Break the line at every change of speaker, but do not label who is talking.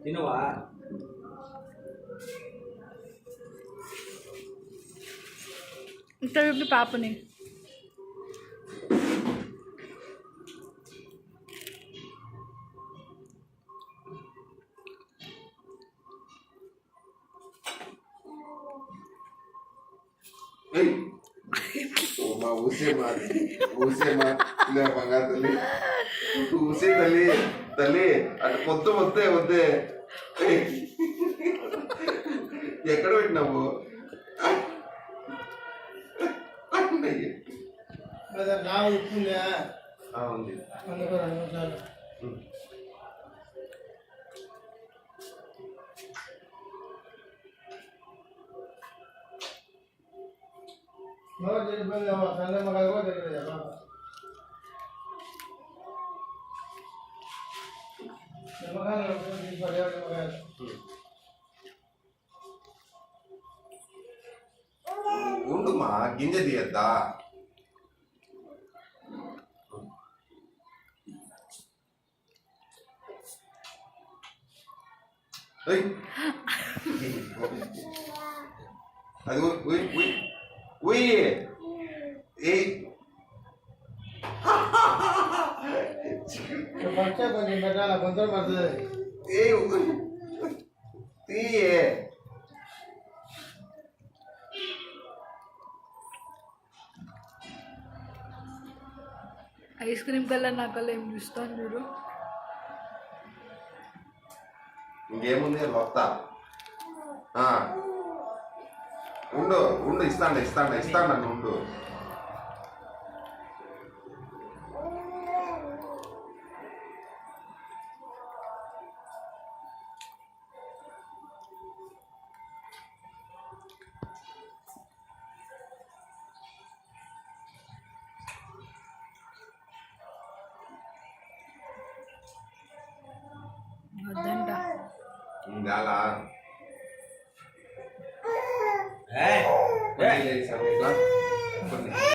తినవా?
ఇక్కడ ఇప్పుడు పాపని
ఊసే ఇలా బంగారు తల్లి ఊసే తల్లి తల్లి అటు మొత్తం వద్దే ఎక్కడ పెట్టినావు? ఉంది ఉండుమా గింజ తీయద్దా? అది
కొంచెం పెట్టాల కొంచెం పడుతుంది.
తీయే
ఐస్ క్రీమ్ కల్లా నా కల్లా ఏం చూస్తాను చూడు.
ఇంకేముంది వస్తా. ఉండు ఇస్తాను నన్ను ఉండు.
వద్దంట
ఇందాలా
ఏ
కొన్ని